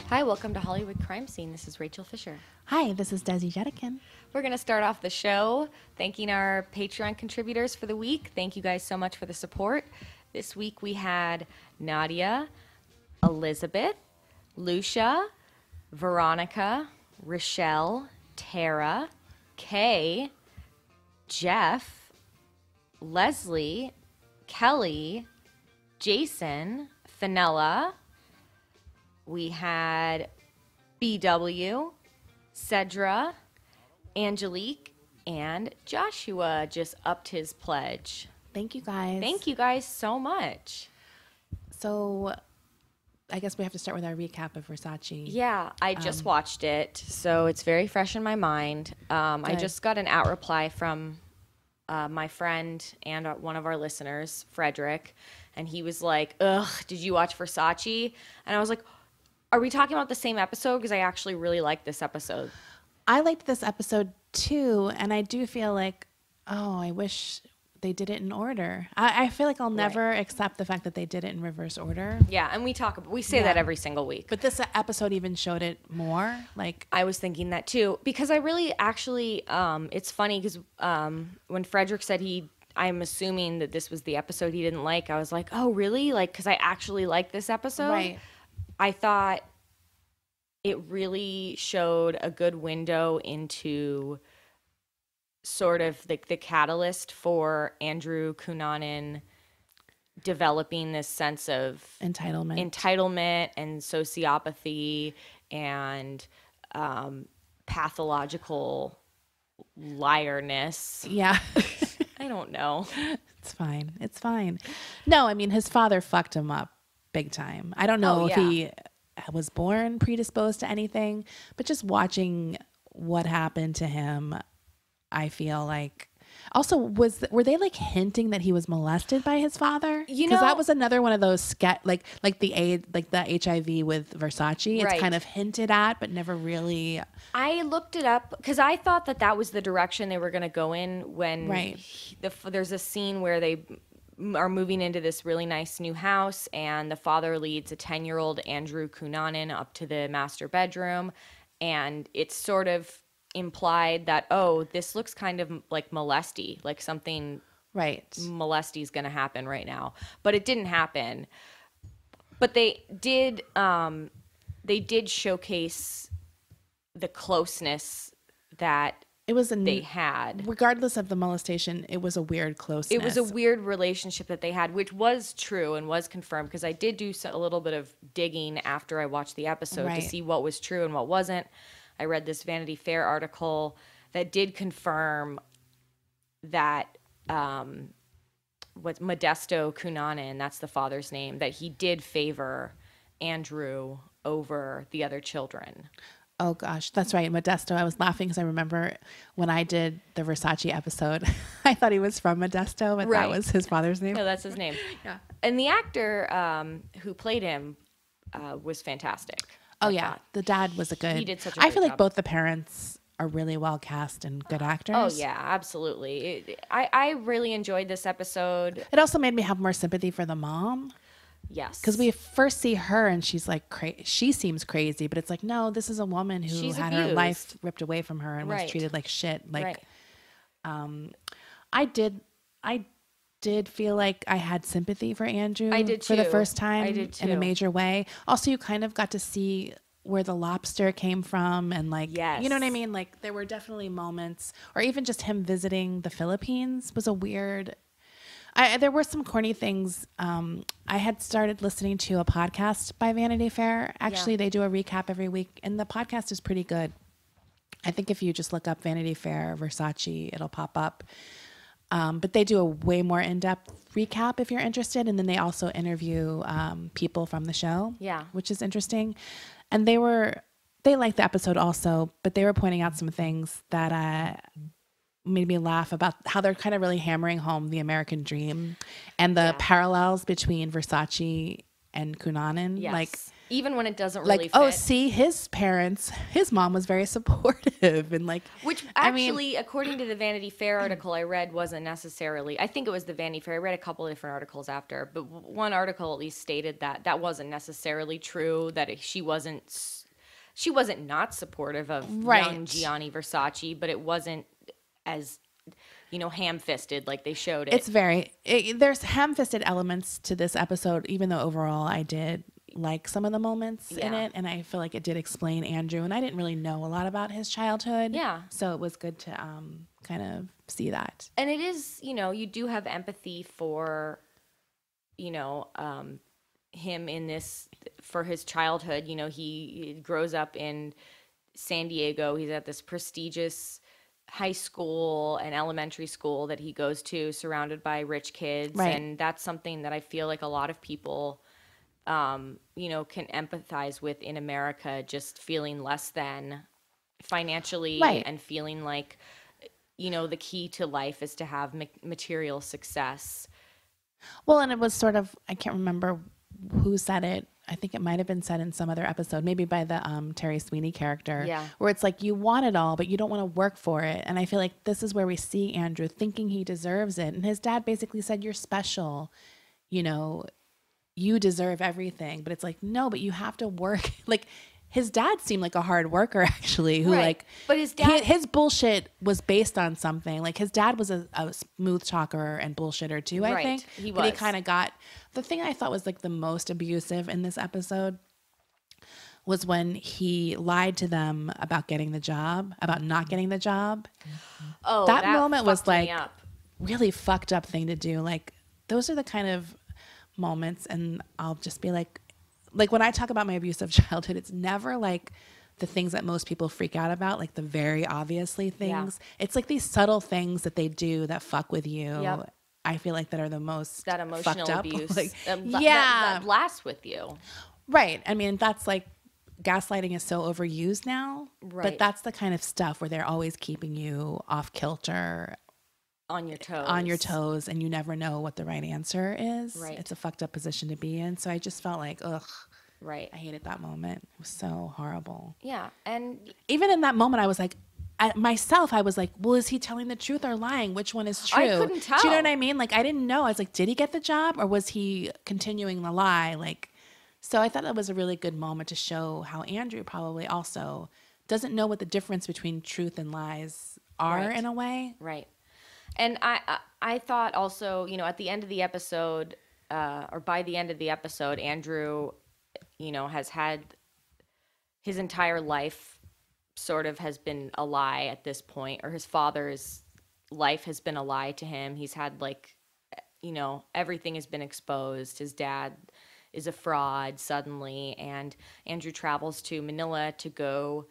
Hi, welcome to Hollywood Crime Scene. This is Rachel Fisher. Hi, this is Desi Jedeikin. We're going to start off the show thanking our Patreon contributors for the week. Thank you guys so much for the support. This week we had Nadia, Elizabeth, Lucia, Veronica, Rochelle, Tara, Kay, Jeff, Leslie, Kelly, Jason, Fenella. We had BW, Cedra, Angelique, and Joshua just upped his pledge. Thank you guys. Thank you guys so much. So I guess we have to start with our recap of Versace. Yeah, I just watched it, so it's very fresh in my mind. I just got an out reply from my friend and one of our listeners, Frederick, and he was like, ugh, did you watch Versace? And I was like, are we talking about the same episode? Because I actually really liked this episode. I liked this episode too, and I do feel like, I wish they did it in order. I feel like I'll never accept the fact that they did it in reverse order. Yeah, and we say that every single week. But this episode even showed it more. Like, I was thinking that too, because I really actually, it's funny because when Frederick said I'm assuming that this was the episode he didn't like, I was like, oh, really? Like, because I actually liked this episode. Right. I thought it really showed a good window into sort of the catalyst for Andrew Cunanan developing this sense of entitlement and sociopathy and pathological liarness. Yeah. I don't know. It's fine. No, I mean, his father fucked him up big time. I don't know if he was born predisposed to anything, but just watching what happened to him, I feel like. Also, were they like hinting that he was molested by his father? Because that was another one of those like the HIV with Versace. It's kind of hinted at, but never really. I looked it up because I thought that was the direction they were going to go in when there's a scene where they are moving into this really nice new house, and the father leads a 10-year-old Andrew Cunanan up to the master bedroom, and it's sort of implied that, this looks kind of like molesty, like something molesty is going to happen right now, but it didn't happen. But they did showcase the closeness that they had. Regardless of the molestation, it was a weird closeness. It was a weird relationship that they had, which was true and was confirmed, because I did do a little bit of digging after I watched the episode to see what was true and what wasn't. I read this Vanity Fair article that did confirm that Modesto Cunanan, that's the father's name, that he did favor Andrew over the other children. Oh, gosh. That's right. Modesto. I was laughing because I remember when I did the Versace episode, I thought he was from Modesto, but that was his father's name. No, that's his name. Yeah. And the actor who played him was fantastic. Oh, yeah. The dad was he did such a I great feel like job. both the parents are really well cast and good actors. Oh, yeah, absolutely. I really enjoyed this episode. It also made me have more sympathy for the mom. Yes. Because we first see her and she's like, she seems crazy, but it's like, no, this is a woman who She's had abused. her life ripped away from her and was treated like shit. Like, I did feel like I had sympathy for Andrew. I did for the too. first time I did too. in a major way. Also, you kind of got to see where the lobster came from and like, you know what I mean? Like there were definitely moments, or even just him visiting the Philippines was a weird. There were some corny things. I had started listening to a podcast by Vanity Fair. Actually, they do a recap every week, and the podcast is pretty good. I think if you just look up Vanity Fair Versace, it'll pop up. But they do a way more in-depth recap if you're interested, and then they also interview people from the show, which is interesting. And they liked the episode also, but they were pointing out some things that made me laugh about how they're kind of really hammering home the American dream and the parallels between Versace and Cunanan. Yes. Like even when it doesn't really fit. Oh, see, his mom was very supportive and like, which actually, according to the Vanity Fair article I read, wasn't necessarily, I think it was the Vanity Fair. I read a couple of different articles after, but one article at least stated that wasn't necessarily true, that she wasn't not supportive of young Gianni Versace, but it wasn't as, ham-fisted like they showed it. There's ham-fisted elements to this episode, even though overall I did like some of the moments in it, and I feel like it did explain Andrew, and I didn't really know a lot about his childhood. Yeah. So it was good to kind of see that. And it is, you do have empathy for, him in this, for his childhood. He grows up in San Diego. He's at this prestigious high school and elementary school that he goes to, surrounded by rich kids. Right. And that's something that I feel like a lot of people, can empathize with in America, just feeling less than financially and feeling like, the key to life is to have material success. Well, and it was sort of, I can't remember who said it. I think it might have been said in some other episode, maybe by the Terry Sweeney character, where it's like, you want it all, but you don't want to work for it. And I feel like this is where we see Andrew thinking he deserves it. And his dad basically said, you're special, you deserve everything. But it's like, no, but you have to work. Like, his dad seemed like a hard worker, actually, who but his dad, his bullshit was based on something. Like, his dad was a smooth talker and bullshitter too, I think. He was. But he kind of got, the thing I thought was like the most abusive in this episode was when he lied to them about getting the job, about not getting the job. Oh, that moment was like really fucked up thing to do. Like, those are the kind of moments, and I'll just be like when I talk about my abusive childhood, it's never like the things that most people freak out about, like the very obviously things. It's like these subtle things that they do that fuck with you. Yep. I feel like that are the most that emotional fucked up. abuse. Like, that lasts with you. Right. I mean, that's like, gaslighting is so overused now. Right. But that's the kind of stuff where they're always keeping you off kilter. On your toes, and you never know what the right answer is. Right. It's a fucked up position to be in. So I just felt like, ugh. Right. I hated that moment. It was so horrible. Yeah. And even in that moment, I was like, I was like, well, is he telling the truth or lying? Which one is true? I couldn't tell. Do you know what I mean? Like, I didn't know. I was like, did he get the job or was he continuing the lie? Like, so I thought that was a really good moment to show how Andrew probably also doesn't know what the difference between truth and lies are in a way. Right. And I thought also, at the end of the episode, or by the end of the episode, Andrew, has had his entire life sort of has been a lie at this point, or his father's life has been a lie to him. He's had everything has been exposed. His dad is a fraud suddenly, and Andrew travels to Manila to go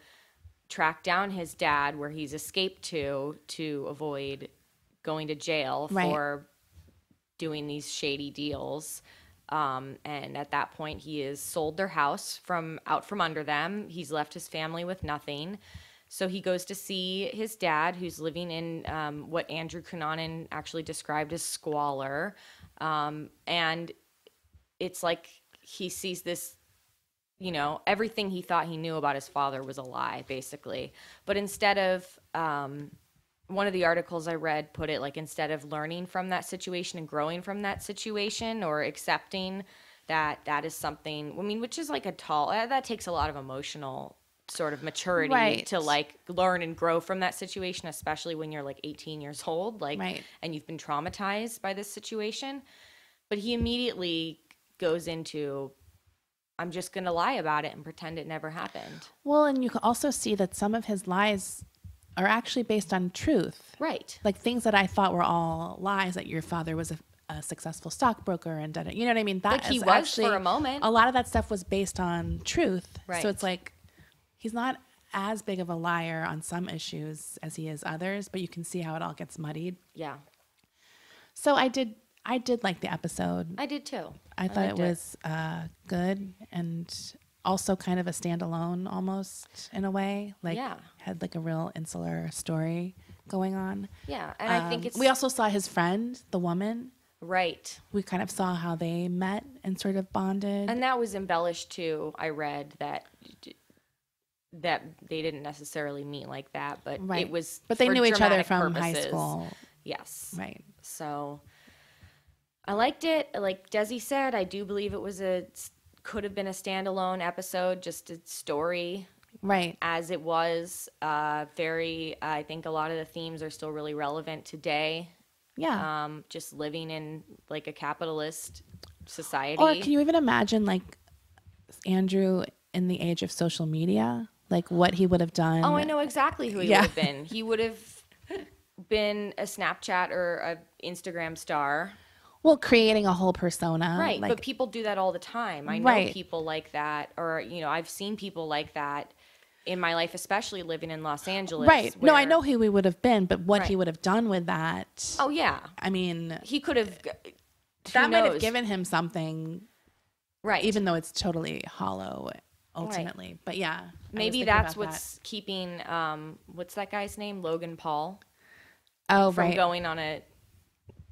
track down his dad, where he's escaped to avoid going to jail for doing these shady deals. And at that point, he has sold their house out from under them. He's left his family with nothing. So he goes to see his dad, who's living in what Andrew Cunanan actually described as squalor. And it's like he sees this, everything he thought he knew about his father was a lie, basically. But instead of one of the articles I read put it like, instead of learning from that situation and growing from that situation, or accepting that is something, I mean, which is like that takes a lot of emotional sort of maturity to like learn and grow from that situation, especially when you're like 18 years old, and you've been traumatized by this situation. But he immediately goes into, I'm just going to lie about it and pretend it never happened. Well, and you can also see that some of his lies are actually based on truth. Right. Like things that I thought were all lies, that your father was a successful stockbroker and you know what I mean? That he was actually, for a moment. A lot of that stuff was based on truth. Right. So it's like, he's not as big of a liar on some issues as he is others, but you can see how it all gets muddied. Yeah. So I did like the episode. I did too. I thought it was good, and also kind of a standalone almost in a way. Like, had like a real insular story going on. Yeah, and I think we also saw his friend, the woman, Right. We kind of saw how they met and sort of bonded. And that was embellished too. I read that they didn't necessarily meet like that, but it was. But they knew each other from purposes. high school. Yes. Right. So I liked it. Like Desi said, I do believe it could have been a standalone episode, just a story. Right. As it was. I think a lot of the themes are still really relevant today. Yeah. Just living in like a capitalist society. Or can you even imagine like Andrew in the age of social media? Like what he would have done? Oh, I know exactly who he would have been. He would have been a Snapchat or a Instagram star. Well, creating a whole persona. Right, but people do that all the time. I know people like that, or, I've seen people like that in my life, especially living in Los Angeles. Right. No, I know who he would have been, but what he would have done with that. Oh, yeah. I mean. He could have. That might have given him something. Right. Even though it's totally hollow ultimately. Right. But yeah. Maybe that's what's keeping, what's that guy's name? Logan Paul. Oh, from going on a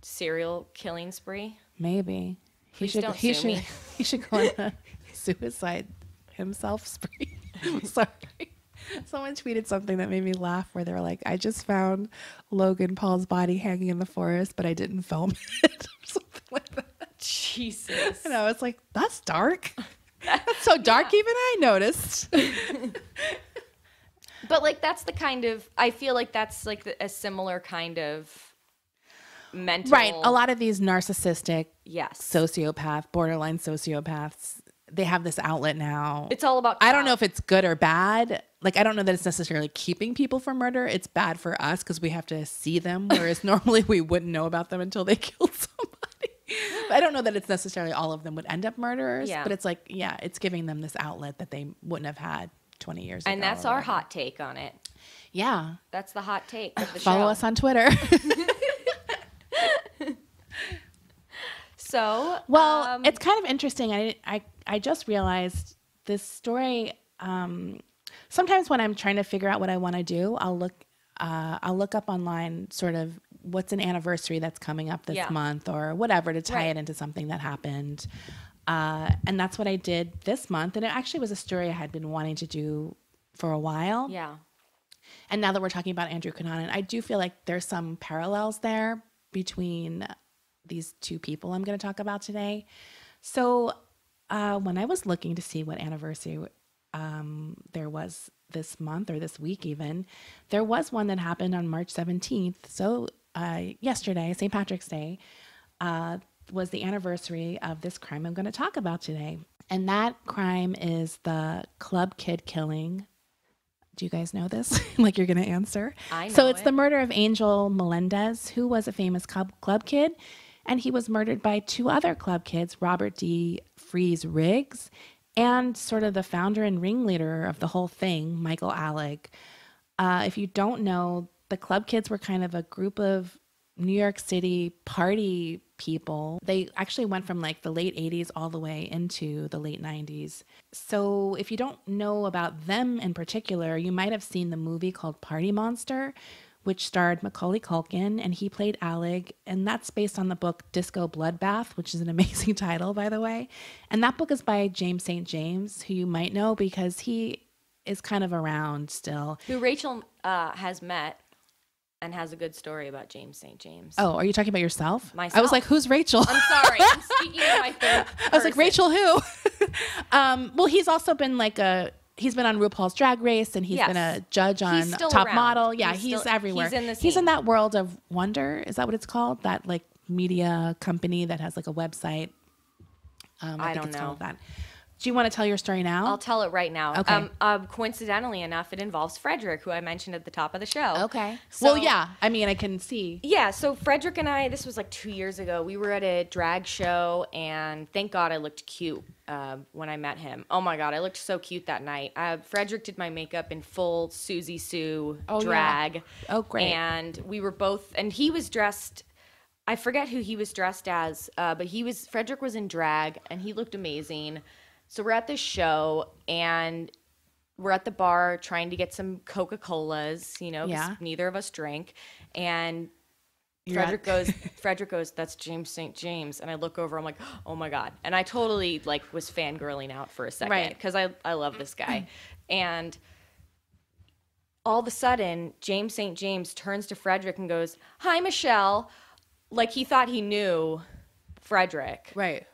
serial killing spree. Maybe. He should go on a suicide himself spree. Sorry. Someone tweeted something that made me laugh where they were like, I just found Logan Paul's body hanging in the forest, but I didn't film it. Or something like that. Jesus. And I was like, that's dark. That's so dark, even I noticed. But like that's the kind of, I feel like that's like a similar kind of mental. Right. A lot of these narcissistic sociopath, borderline sociopaths, they have this outlet now. It's all about I don't know if it's good or bad. Like, I don't know that it's necessarily keeping people from murder. It's bad for us because we have to see them, whereas normally we wouldn't know about them until they killed somebody. But I don't know that it's necessarily all of them would end up murderers. But it's like, it's giving them this outlet that they wouldn't have had 20 years ago. And that's our hot take on it. Yeah. That's the hot take of the show. Follow us on Twitter. So, well, it's kind of interesting. I just realized this story. Sometimes when I'm trying to figure out what I want to do, I'll look up online sort of what's an anniversary that's coming up this month or whatever to tie it into something that happened. And that's what I did this month. And it actually was a story I had been wanting to do for a while. Yeah. And now that we're talking about Andrew Cunanan, I do feel like there's some parallels there between these two people I'm going to talk about today. So when I was looking to see what anniversary there was this month or this week even, there was one that happened on March 17th. So yesterday, St. Patrick's Day, was the anniversary of this crime I'm going to talk about today. And that crime is the club kid killing. Do you guys know this? Like you're going to answer? I know So it's the murder of Angel Melendez, who was a famous club kid. And he was murdered by two other club kids, Robert D. Freeze Riggs, and sort of the founder and ringleader of the whole thing, Michael Alig. If you don't know, the club kids were kind of a group of New York City party people. They actually went from like the late 80s all the way into the late 90s. So if you don't know about them in particular, you might have seen the movie called Party Monster, which starred Macaulay Culkin, and he played Alig. And that's based on the book Disco Bloodbath, which is an amazing title, by the way. And that book is by James St. James, who you might know because he is kind of around still. Who Rachel has met and has a good story about James St. James. Oh, are you talking about yourself? Myself. I was like, who's Rachel? I'm sorry. I'm speaking in my third person. I was like, Rachel who? Well, he's also been like he's been on RuPaul's Drag Race, and he's been a judge on Top Model. Yeah, he's everywhere. He's in that world of Wonder. Is that what it's called? That like media company that has like a website. I think it's called that. Do you want to tell your story now? I'll tell it right now. Okay. Coincidentally enough, it involves Frederick, who I mentioned at the top of the show. Okay. So, well, yeah. I mean, I can see. Yeah. So Frederick and I, this was like 2 years ago. We were at a drag show, and thank God I looked cute when I met him. Oh my God, I looked so cute that night. Frederick did my makeup in full Susie Sue drag. Yeah. Oh, great. And we were both, and he was dressed. I forget who he was dressed as, but Frederick was in drag, and he looked amazing. So we're at this show, and we're at the bar trying to get some Coca-Colas, 'cause neither of us drink. And Frederick goes, that's James St. James. And I look over, I'm like, oh my God. And I totally like was fangirling out for a second because I love this guy. And all of a sudden, James St. James turns to Frederick and goes, hi, Michelle. Like he thought he knew Frederick. Right.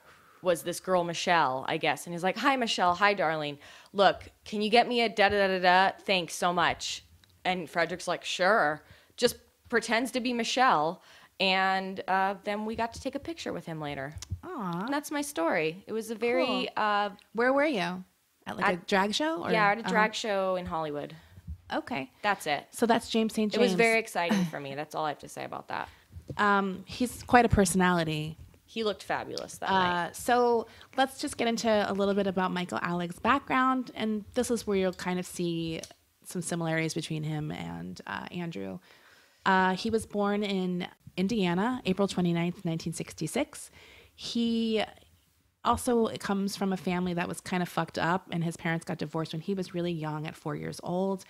Was this girl Michelle, I guess. And he's like, hi, Michelle. Hi, darling. Look, can you get me a da-da-da-da-da? Thanks so much. And Frederick's like, sure. Just pretends to be Michelle. And then we got to take a picture with him later. Aww. And that's my story. It was a very... Cool. Where were you? At a drag show? Or? Yeah, at a drag show in Hollywood. Okay. That's it. So that's James St. James. It was very exciting for me. That's all I have to say about that. He's quite a personality. He looked fabulous that night. So let's just get into a little bit about Michael Alig's background. And this is where you'll kind of see some similarities between him and Andrew. He was born in Indiana, April 29th, 1966. He also comes from a family that was kind of fucked up, and his parents got divorced when he was really young at 4 years old.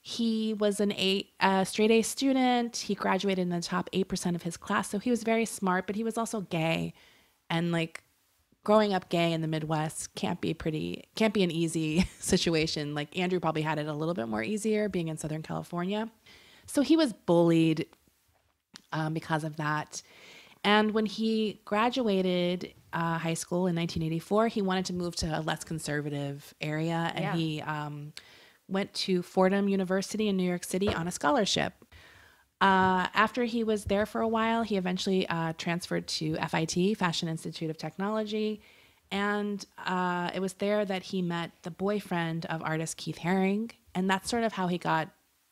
He was a straight A student. He graduated in the top 8% of his class. So he was very smart, but he was also gay. And like growing up gay in the Midwest can't be an easy situation. Like Andrew probably had it a little bit more easier being in Southern California. So he was bullied because of that. And when he graduated high school in 1984, he wanted to move to a less conservative area. And he went to Fordham University in New York City on a scholarship. After he was there for a while, he eventually transferred to FIT, Fashion Institute of Technology. And it was there that he met the boyfriend of artist Keith Haring. And that's sort of how he got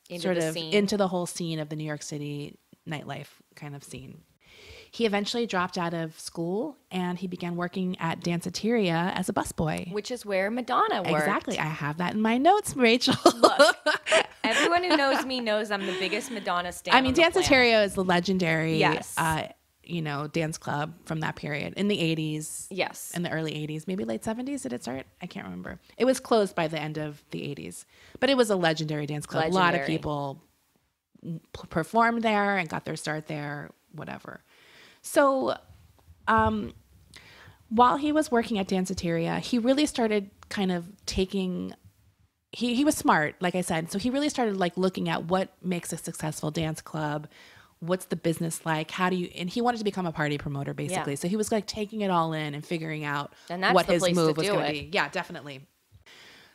into the whole scene of the New York City nightlife kind of scene. He eventually dropped out of school and he began working at Danceteria as a busboy. Which is where Madonna worked. Exactly. I have that in my notes, Rachel. Look, everyone who knows me knows I'm the biggest Madonna stan. I mean, Danceteria is the legendary dance club from that period in the 80s. Yes. In the early 80s, maybe late 70s. Did it start? I can't remember. It was closed by the end of the 80s. But it was a legendary dance club. A lot of people performed there and got their start there, whatever. So while he was working at Danceteria, he really started kind of taking... He was smart, like I said. So he really started like looking at what makes a successful dance club. What's the business like? And he wanted to become a party promoter, basically. Yeah. So he was like taking it all in and figuring out what his move was going to be. Yeah, definitely.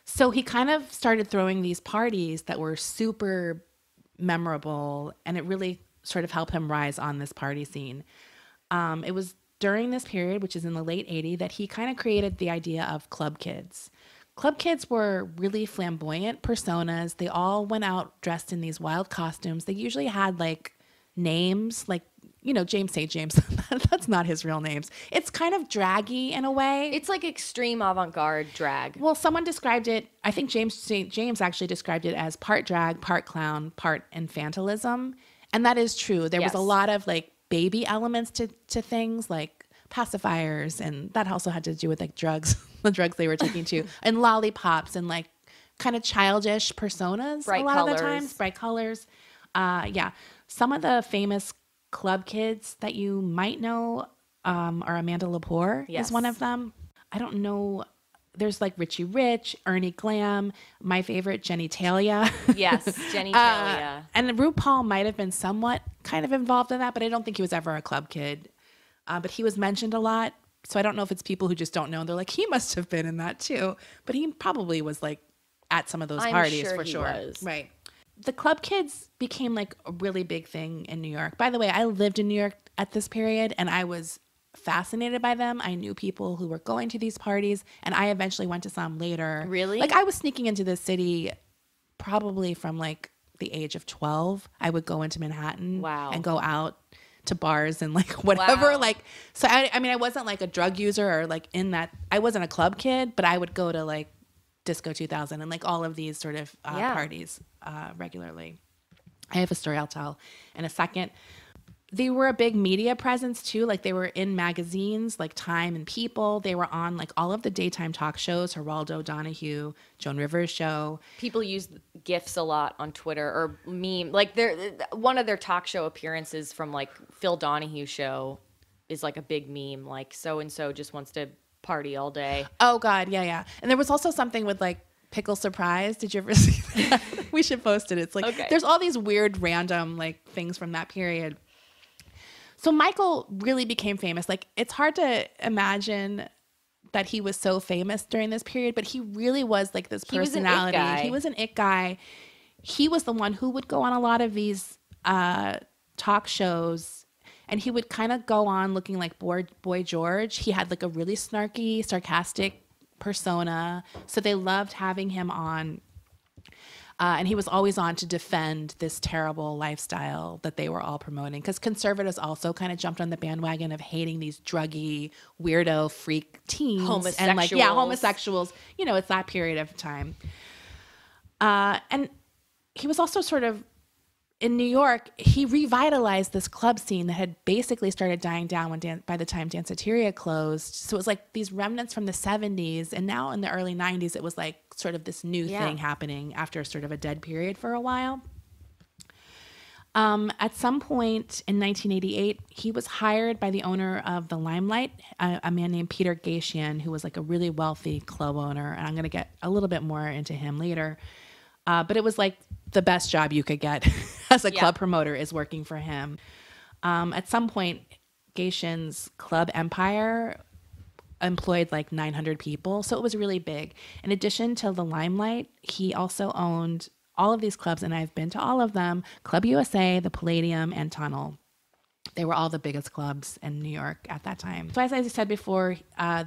So he kind of started throwing these parties that were super memorable, and it really sort of helped him rise on this party scene. It was during this period, which is in the late 80s, that he kind of created the idea of club kids. Club kids were really flamboyant personas. They all went out dressed in these wild costumes. They usually had like names, like, James St. James. That's not his real names. It's kind of draggy in a way. It's like extreme avant-garde drag. Well, someone described it, I think James St. James actually described it as part drag, part clown, part infantilism. And that is true. There was a lot of like baby elements to things like pacifiers, and that also had to do with like drugs, the drugs they were taking too, and lollipops and like kind of childish personas. Bright lot colors. Of the times, bright colors. Some of the famous club kids that you might know are Amanda Lepore is one of them. I don't know. There's like Richie Rich, Ernie Glam, my favorite, Jenny Talia. Yes, Jenny Talia. And RuPaul might have been somewhat kind of involved in that, but I don't think he was ever a club kid. But he was mentioned a lot. So I don't know if it's people who just don't know. They're like, he must have been in that too. But he probably was like at some of those parties for sure. Was. Right. The club kids became like a really big thing in New York. By the way, I lived in New York at this period and I was fascinated by them. I knew people who were going to these parties and I eventually went to some later. Really? Like I was sneaking into the city probably from like the age of 12. I would go into Manhattan and go out to bars and like whatever. Wow. Like, so I mean, I wasn't like a drug user or like in that, I wasn't a club kid, but I would go to like Disco 2000 and like all of these sort of parties regularly. I have a story I'll tell in a second. they were a big media presence too. Like they were in magazines like Time and People. They were on like all of the daytime talk shows, Geraldo Donahue, Joan Rivers show. People use GIFs a lot on Twitter or meme. Like one of their talk show appearances from like Phil Donahue show is like a big meme. Like so-and-so just wants to party all day. Oh God. Yeah. Yeah. And there was also something with like Pickle Surprise. Did you ever see that? We should post it. It's like, There's all these weird random like things from that period. So Michael really became famous. Like, it's hard to imagine that he was so famous during this period, but he really was like this personality. He was an it guy. He was the one who would go on a lot of these talk shows, and he would kind of go on looking like Boy George. He had like a really snarky, sarcastic persona. So they loved having him on. And he was always on to defend this terrible lifestyle that they were all promoting. Because conservatives also kind of jumped on the bandwagon of hating these druggy, weirdo, freak teens. Homosexuals. And like, yeah, homosexuals. You know, it's that period of time. And he was also sort of, in New York, he revitalized this club scene that had basically started dying down by the time Danceteria closed. So it was like these remnants from the 70s. And now in the early 90s, it was like sort of this new thing happening after sort of a dead period for a while. At some point in 1988, he was hired by the owner of the Limelight, a man named Peter Gatien, who was like a really wealthy club owner. And I'm going to get a little bit more into him later. But it was like the best job you could get as a club promoter is working for him. At some point, Gatien's club empire employed like 900 people. So it was really big. In addition to the Limelight, he also owned all of these clubs, and I've been to all of them: Club USA, the Palladium, and Tunnel. They were all the biggest clubs in New York at that time. So as I said before,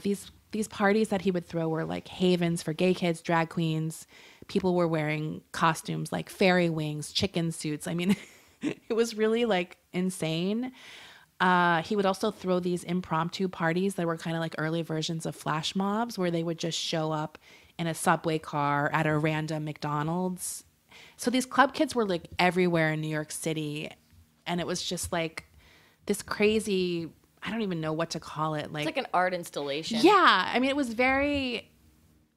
these parties that he would throw were like havens for gay kids, drag queens. People were wearing costumes like fairy wings, chicken suits. I mean, it was really like insane. He would also throw these impromptu parties that were kind of like early versions of flash mobs, where they would just show up in a subway car at a random McDonald's. So these club kids were like everywhere in New York City. And it was just like this crazy, I don't even know what to call it. It's like an art installation. Yeah. I mean, it was very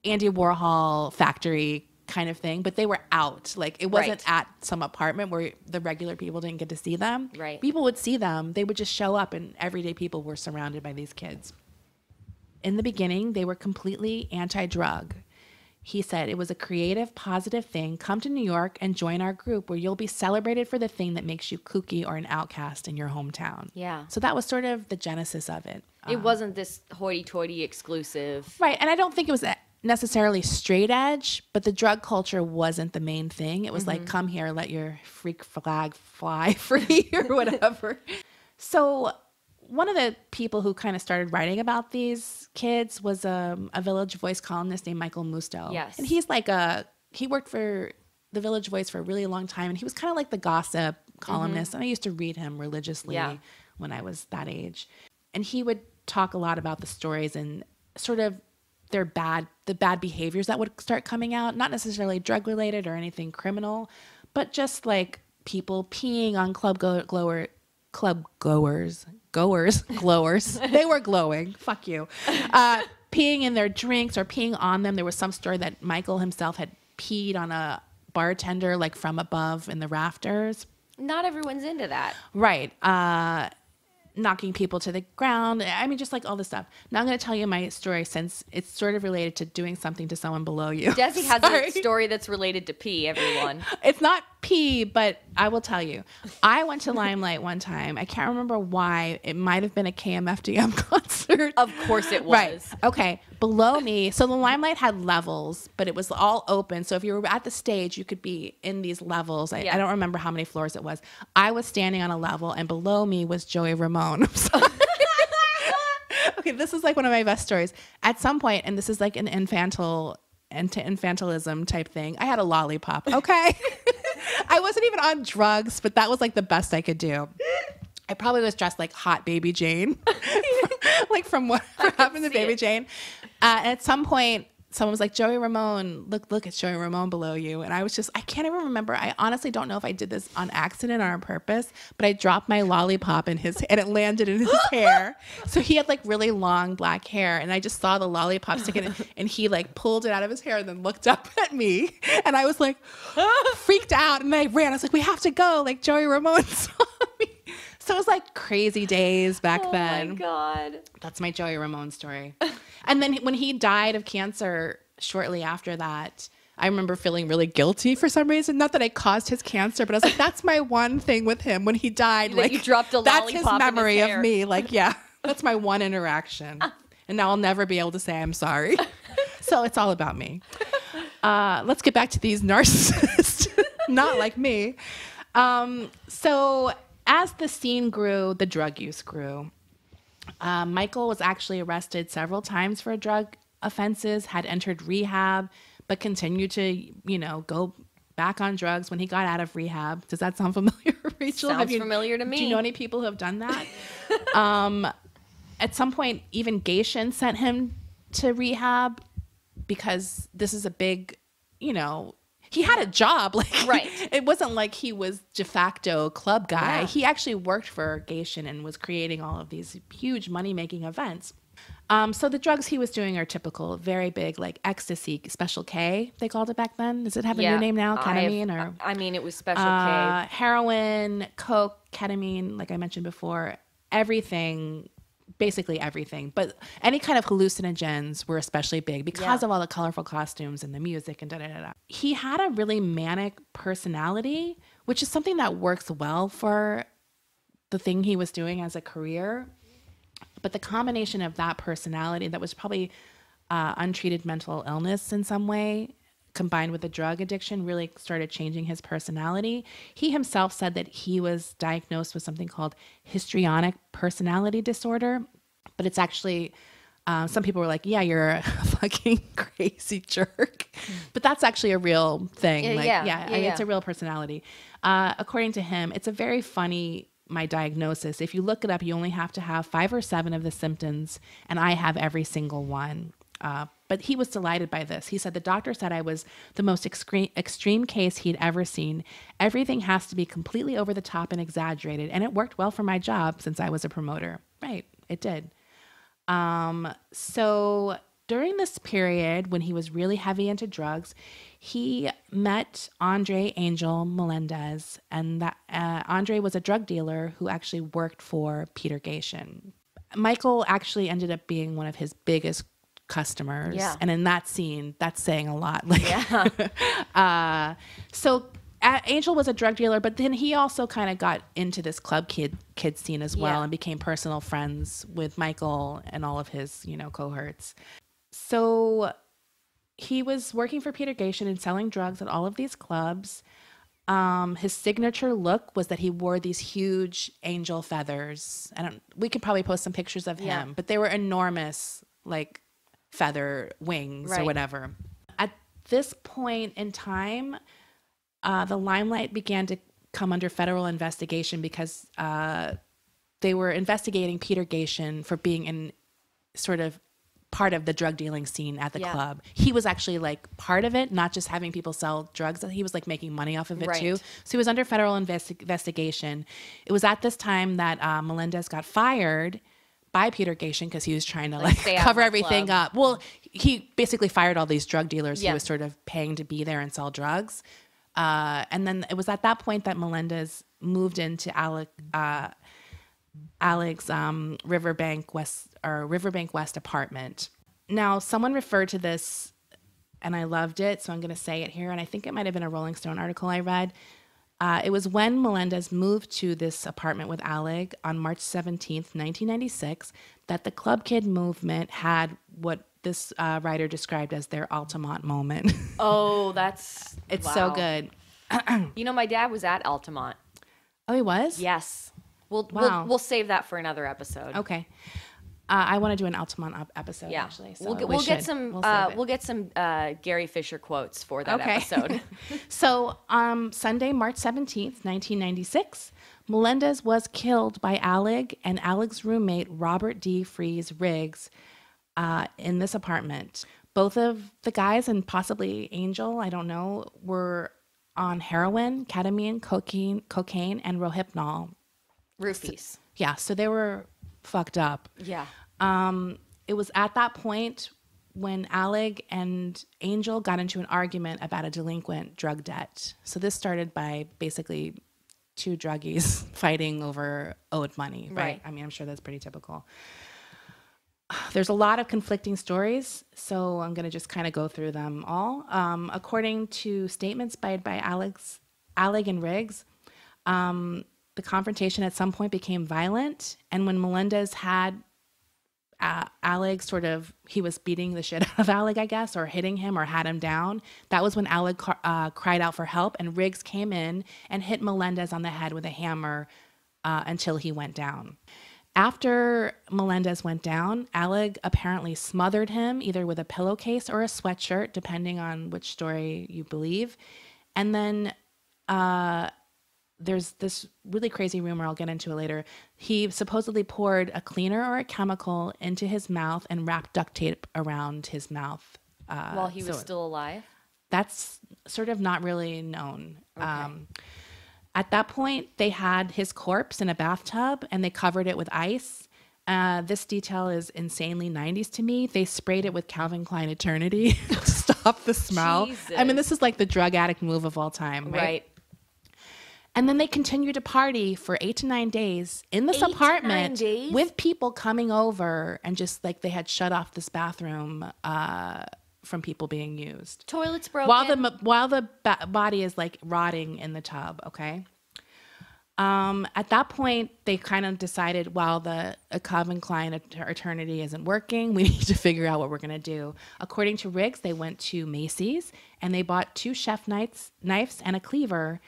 Andy Warhol factory kind of thing, but they were out. Like, it wasn't at some apartment where the regular people didn't get to see them. Right. People would see them. They would just show up, and everyday people were surrounded by these kids. In the beginning, they were completely anti-drug. He said it was a creative, positive thing. Come to New York and join our group where you'll be celebrated for the thing that makes you kooky or an outcast in your hometown. Yeah. So that was sort of the genesis of it. It wasn't this hoity-toity exclusive. Right. And I don't think it was necessarily straight edge, but the drug culture wasn't the main thing. It was like, come here, let your freak flag fly free or whatever. So one of the people who kind of started writing about these kids was a Village Voice columnist named Michael Musto. Yes. And he's like he worked for the Village Voice for a really long time, and he was kind of like the gossip columnist. And I used to read him religiously when I was that age. And he would talk a lot about the stories and sort of the bad behaviors that would start coming out, not necessarily drug related or anything criminal, but just like people peeing on glowers. They were glowing. Fuck you. Peeing in their drinks or peeing on them. There was some story that Michael himself had peed on a bartender, like from above in the rafters. Not everyone's into that. Right. Knocking people to the ground. I mean, just like all this stuff. Now I'm going to tell you my story, since it's sort of related to doing something to someone below you. Desi has a story that's related to pee, everyone. It's not pee, but I will tell you. I went to Limelight one time. I can't remember why. It might have been a KMFDM concert. Of course it was. Right. Okay. Below me. So the Limelight had levels, but it was all open. So if you were at the stage, you could be in these levels. I don't remember how many floors it was. I was standing on a level, and below me was Joey Ramone. I'm sorry. Okay, this is like one of my best stories. At some point, and this is like an infantilism type thing, I had a lollipop. Okay. I wasn't even on drugs, but that was like the best I could do. I probably was dressed like hot Baby Jane, like from what happened to Baby Jane. At some point, someone was like, Joey Ramone, look, it's Joey Ramone below you. And I was just, I can't even remember. I honestly don't know if I did this on accident or on purpose, but I dropped my lollipop and it landed in his hair. So he had like really long black hair, and I just saw the lollipop stick in it, and he like pulled it out of his hair and then looked up at me. And I was like, freaked out, and I ran. I was like, we have to go. Like, Joey Ramone saw me. So it was like crazy days back then. Oh my God. That's my Joey Ramone story. And then when he died of cancer shortly after that, I remember feeling really guilty for some reason. Not that I caused his cancer, but I was like, that's my one thing with him when he died. Like, you dropped a lollipop. That's his memory of me. Like, yeah, that's my one interaction. And now I'll never be able to say I'm sorry. So it's all about me. Let's get back to these narcissists. Not like me. So as the scene grew, the drug use grew. Michael was actually arrested several times for drug offenses, had entered rehab, but continued to, go back on drugs when he got out of rehab. Does that sound familiar, Rachel? Sounds familiar to me. Do you know any people who have done that? At some point, even Geishin sent him to rehab because this is a big, he had a job. Like, right. It wasn't like he was de facto club guy. Yeah. He actually worked for Geishin and was creating all of these huge money-making events. So the drugs he was doing are typical, very big, like ecstasy, Special K, they called it back then. Does it have a new name now? Ketamine? It was Special K. Heroin, coke, ketamine, like I mentioned before, everything. Basically everything, but any kind of hallucinogens were especially big because of all the colorful costumes and the music and da-da-da-da. He had a really manic personality, which is something that works well for the thing he was doing as a career. But the combination of that personality that was probably untreated mental illness in some way, combined with the drug addiction, really started changing his personality. He himself said that he was diagnosed with something called histrionic personality disorder, but it's actually, some people were like, yeah, you're a fucking crazy jerk. But that's actually a real thing. It's a real personality. According to him, it's a very funny, my diagnosis. If you look it up, you only have to have 5 or 7 of the symptoms, and I have every single one. But he was delighted by this. He said, the doctor said I was the most extreme case he'd ever seen. Everything has to be completely over the top and exaggerated. And it worked well for my job since I was a promoter. Right, it did. So during this period when he was really heavy into drugs, he met Andre Angel Melendez. And that Andre was a drug dealer who actually worked for Peter Geishin. Michael actually ended up being one of his biggest customers. Yeah. And in that scene, that's saying a lot. So Angel was a drug dealer, but then he also kind of got into this club kid scene as well and became personal friends with Michael and all of his, cohorts. So he was working for Peter Geishin and selling drugs at all of these clubs. His signature look was that he wore these huge angel feathers. We could probably post some pictures of him, but they were enormous, like feather wings or whatever. At this point in time, the limelight began to come under federal investigation because they were investigating Peter Geishin for being in sort of part of the drug dealing scene at the club. He was actually like part of it, not just having people sell drugs. He was like making money off of it too. So he was under federal investigation. It was at this time that Melendez got fired by Peter Geishin because he was trying to cover everything up. Well, he basically fired all these drug dealers he was sort of paying to be there and sell drugs. And then it was at that point that Melendez moved into Alig's Riverbank West apartment. Now, someone referred to this, and I loved it, so I'm going to say it here. And I think it might have been a Rolling Stone article I read. It was when Melendez moved to this apartment with Alig on March 17th, 1996, that the Club Kid movement had what this writer described as their Altamont moment. Oh, it's so good. My dad was at Altamont. Oh, he was? Yes. We'll save that for another episode. Okay. I want to do an Altamont episode actually. So we'll get some Gary Fisher quotes for that episode. So Sunday, March 17th, 1996, Melendez was killed by Alig and Alig's roommate Robert D. Freeze Riggs in this apartment. Both of the guys, and possibly Angel, I don't know, were on heroin, ketamine, cocaine, and rohypnol. Roofies. So they were fucked up. Yeah. It was at that point when Alig and Angel got into an argument about a delinquent drug debt. So this started by basically two druggies fighting over owed money, right? I mean, I'm sure that's pretty typical. There's a lot of conflicting stories, so I'm going to just kind of go through them all. According to statements by Alig and Riggs, the confrontation at some point became violent, and when Melendez had Alig he was beating the shit out of Alig, I guess, or hitting him or had him down. That was when Alig cried out for help, and Riggs came in and hit Melendez on the head with a hammer until he went down. After Melendez went down, Alig apparently smothered him either with a pillowcase or a sweatshirt, depending on which story you believe. And then there's this really crazy rumor, I'll get into it later. He supposedly poured a cleaner or a chemical into his mouth and wrapped duct tape around his mouth. While he was still alive? That's sort of not really known. Okay. At that point, they had his corpse in a bathtub and they covered it with ice. This detail is insanely 90s to me. They sprayed it with Calvin Klein Eternity to stop the smell. Jesus. I mean, this is like the drug addict move of all time, right? And then they continued to party for 8 to 9 days in this apartment with people coming over, and just like they had shut off this bathroom from people being used. Toilets broken. While the body is like rotting in the tub, okay? At that point, they kind of decided, while the Calvin Klein Eternity isn't working, we need to figure out what we're going to do. According to Riggs, they went to Macy's and they bought 2 chef knives and a cleaver.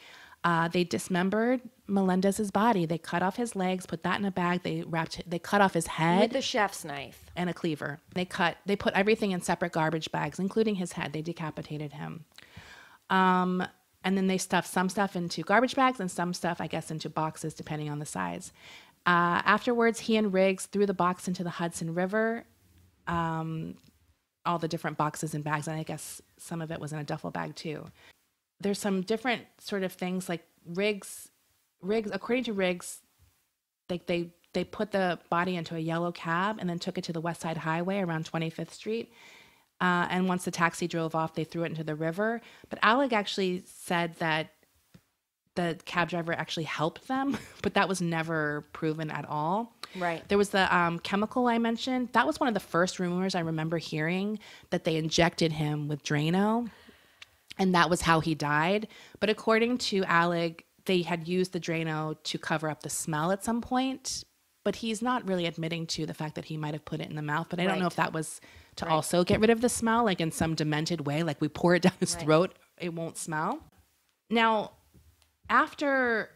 They dismembered Melendez's body. They cut off his legs, put that in a bag. They cut off his head with the chef's knife and a cleaver. They put everything in separate garbage bags, including his head. They decapitated him. And then they stuffed some stuff into garbage bags and some stuff, I guess, into boxes, depending on the size. Afterwards, he and Riggs threw the box into the Hudson River, all the different boxes and bags, and I guess some of it was in a duffel bag too. There's some different sort of things, like Riggs, according to Riggs, like they put the body into a yellow cab and then took it to the West Side Highway around 25th Street. And once the taxi drove off, they threw it into the river. But Alig actually said that the cab driver actually helped them, but that was never proven at all. Right. There was the chemical I mentioned. That was one of the first rumors I remember hearing, that they injected him with Drano, and that was how he died. But according to Alig, they had used the Drano to cover up the smell at some point, but he's not really admitting to the fact that he might have put it in the mouth. But I don't know if that was to also get rid of the smell, like in some demented way, like we pour it down his throat, it won't smell. Now, after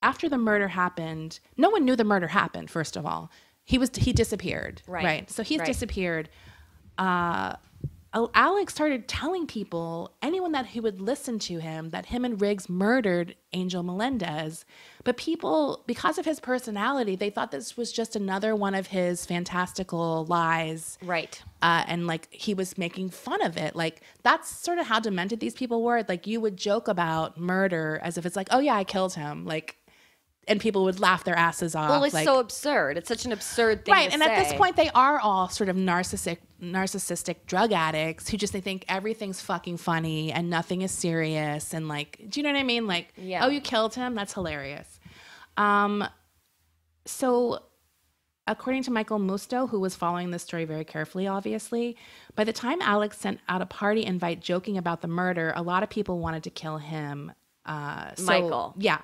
the murder happened, no one knew the murder happened, first of all. He disappeared. Right. So he's disappeared. Alig started telling people, anyone that he would listen to him, that him and Riggs murdered Angel Melendez. But people, because of his personality, they thought this was just another one of his fantastical lies. Right. And like he was making fun of it. Like that's sort of how demented these people were. Like you would joke about murder as if it's like, oh yeah, I killed him. Like, and people would laugh their asses off. Well, it's so absurd. It's such an absurd thing to and say. at this point, they are all sort of narcissistic drug addicts who they think everything's fucking funny and nothing is serious. And like, do you know what I mean? Like, oh, you killed him? That's hilarious. So according to Michael Musto, who was following this story very carefully, obviously, by the time Alex sent out a party invite joking about the murder, a lot of people wanted to kill him. Michael. Yeah.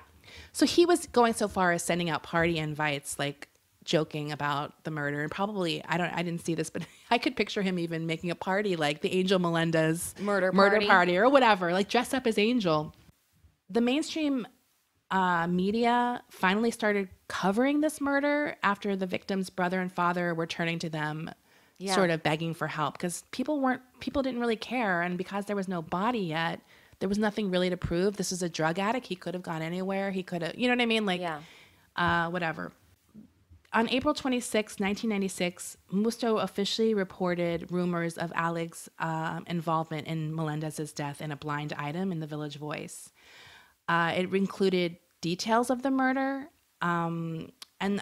So he was going so far as sending out party invites, like joking about the murder, and probably I didn't see this, but I could picture him even making a party like the Angel Melendez murder party or whatever, like dress up as Angel. The mainstream media finally started covering this murder after the victim's brother and father were turning to them, sort of begging for help, because people didn't really care, and because there was no body yet. There was nothing really to prove. This is a drug addict. He could have gone anywhere. He could have, you know what I mean? Like, whatever. On April 26, 1996, Musto officially reported rumors of Alig's involvement in Melendez's death in a blind item in the Village Voice. It included details of the murder, and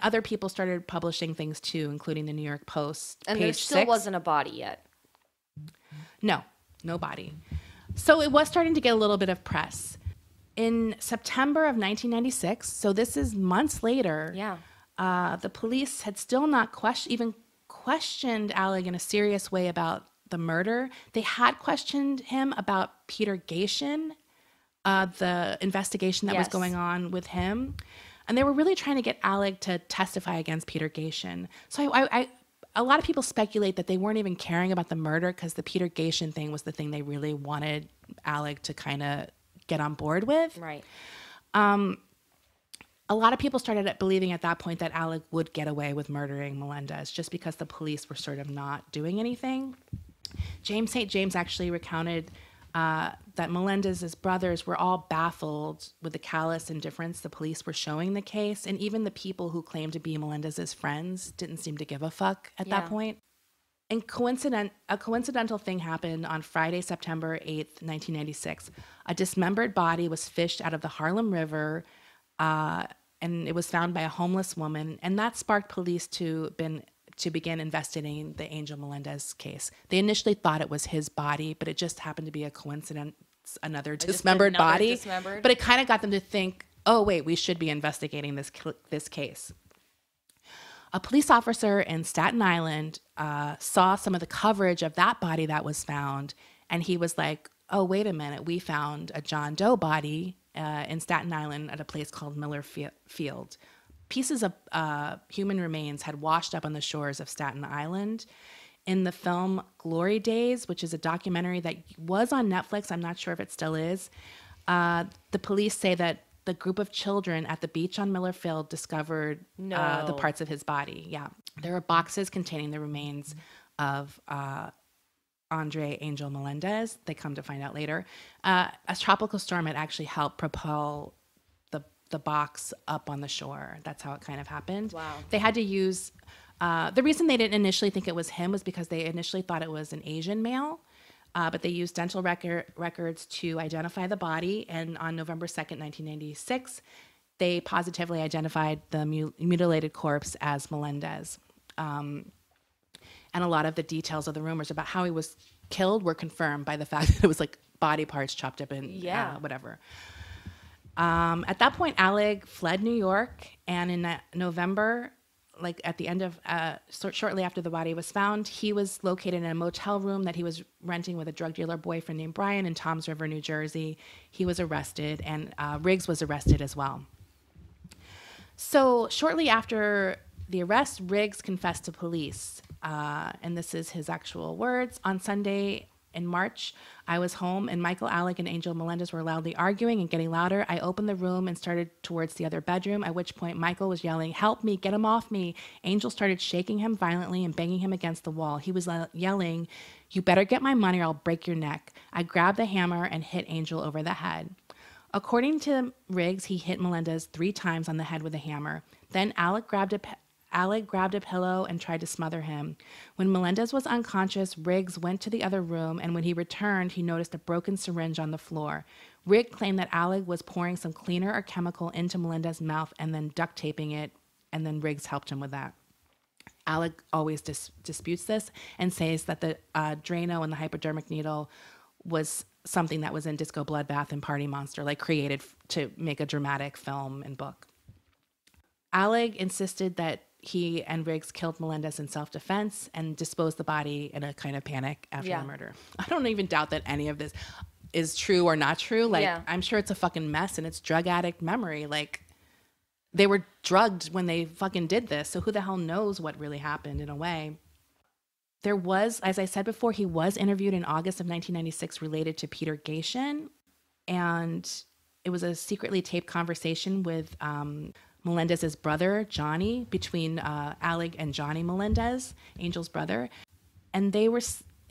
other people started publishing things too, including the New York Post. And there still wasn't a body yet. No body. So it was starting to get a little bit of press. In September of 1996, so this is months later, the police had still not even questioned Alig in a serious way about the murder. They had questioned him about Peter Gashin, the investigation that was going on with him. And they were really trying to get Alig to testify against Peter Gashin. So a lot of people speculate that they weren't even caring about the murder because the Peter Gashin thing was the thing they really wanted Alig to kind of get on board with. Right. A lot of people started believing at that point that Alig would get away with murdering Melendez just because the police were sort of not doing anything. James St. James actually recounted that Melendez's brothers were all baffled with the callous indifference the police were showing the case, and even the people who claimed to be Melendez's friends didn't seem to give a fuck at that point. And a coincidental thing happened on Friday, September 8th, 1996. A dismembered body was fished out of the Harlem River, and it was found by a homeless woman, and that sparked police to begin investigating the Angel Melendez case. They initially thought it was his body, but it just happened to be a coincidence, another dismembered body. But it kind of got them to think, oh, wait, we should be investigating this case. A police officer in Staten Island saw some of the coverage of that body that was found, and he was like, oh, wait a minute, we found a John Doe body in Staten Island at a place called Miller Field. Pieces of human remains had washed up on the shores of Staten Island. In the film Glory Days, which is a documentary that was on Netflix, I'm not sure if it still is, the police say that the group of children at the beach on Miller Field discovered the parts of his body. Yeah. There were boxes containing the remains of Andre Angel Melendez. They come to find out later. A tropical storm had actually helped propel the box up on the shore. That's how it kind of happened. Wow. They had to use, the reason they didn't initially think it was him was because they initially thought it was an Asian male, but they used dental records to identify the body. And on November 2nd, 1996, they positively identified the mutilated corpse as Melendez. And a lot of the details of the rumors about how he was killed were confirmed by the fact that it was like body parts chopped up in whatever. At that point, Alig fled New York, and in November, like at the end of, shortly after the body was found, he was located in a motel room that he was renting with a drug dealer boyfriend named Brian in Toms River, New Jersey. He was arrested, and Riggs was arrested as well. So shortly after the arrest, Riggs confessed to police, and this is his actual words. On Sunday in March, I was home, and Michael, Alig, and Angel Melendez were loudly arguing and getting louder. I opened the room and started towards the other bedroom, at which point Michael was yelling, "Help me, get him off me." Angel started shaking him violently and banging him against the wall. He was yelling, "You better get my money or I'll break your neck." I grabbed the hammer and hit Angel over the head. According to Riggs, he hit Melendez 3 times on the head with a hammer. Then Alig grabbed a pillow and tried to smother him. When Melendez was unconscious, Riggs went to the other room, and when he returned, he noticed a broken syringe on the floor. Riggs claimed that Alig was pouring some cleaner or chemical into Melendez's mouth and then duct taping it, and then Riggs helped him with that. Alig always disputes this and says that the Drano and the hypodermic needle was something that was in Disco Bloodbath and Party Monster, like created to make a dramatic film and book. Alig insisted that he and Riggs killed Melendez in self-defense and disposed the body in a kind of panic after the murder. I don't even doubt that any of this is true or not true. Like, I'm sure it's a fucking mess, and it's drug addict memory. Like, they were drugged when they fucking did this, so who the hell knows what really happened in a way. There was, as I said before, he was interviewed in August of 1996 related to Peter Gashin, and it was a secretly taped conversation with Melendez's brother, Johnny, between Alig and Johnny Melendez, Angel's brother. And they were,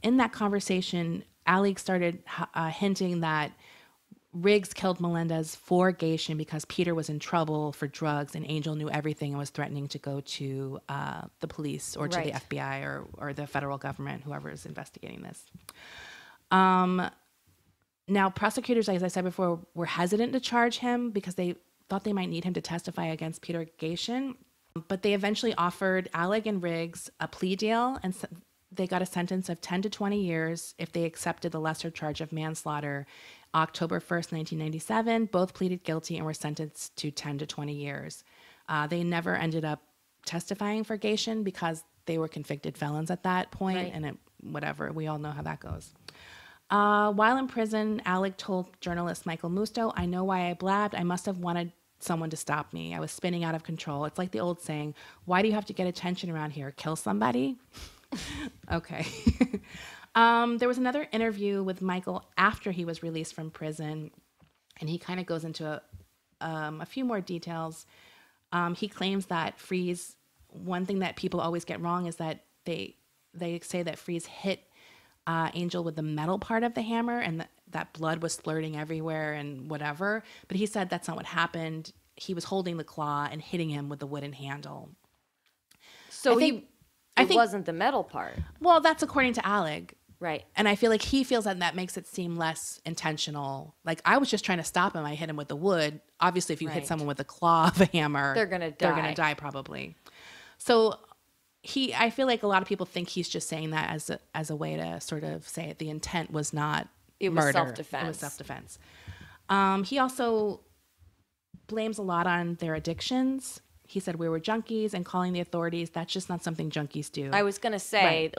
in that conversation, Alig started hinting that Riggs killed Melendez for Gatien because Peter was in trouble for drugs and Angel knew everything and was threatening to go to the police or to the FBI or the federal government, whoever is investigating this. Now, prosecutors, as I said before, were hesitant to charge him because they thought they might need him to testify against Peter Gatien. But they eventually offered Alig and Riggs a plea deal, and they got a sentence of 10 to 20 years if they accepted the lesser charge of manslaughter. October 1st, 1997, both pleaded guilty and were sentenced to 10 to 20 years. They never ended up testifying for Gatien because they were convicted felons at that point, and whatever, we all know how that goes. While in prison, Alig told journalist Michael Musto, "I know why I blabbed. I must have wanted someone to stop me. I was spinning out of control. It's like the old saying, why do you have to get attention around here? Kill somebody?" Okay. There was another interview with Michael after he was released from prison, and he kind of goes into a few more details. He claims that Freeze, one thing that people always get wrong is that they say that Freeze hit Angel with the metal part of the hammer and that blood was splurting everywhere and whatever. But he said that's not what happened. He was holding the claw and hitting him with the wooden handle. So it wasn't the metal part. Well, that's according to Alig. Right. And I feel like he feels that makes it seem less intentional. Like, I was just trying to stop him. I hit him with the wood. Obviously, if you hit someone with the claw of a hammer, they're going to die. They're going to die probably. So I feel like a lot of people think he's just saying that as a way to sort of say the intent was not murder. Self-defense. It was self-defense. He also blames a lot on their addictions. He said we were junkies and calling the authorities. That's just not something junkies do. I was going to say,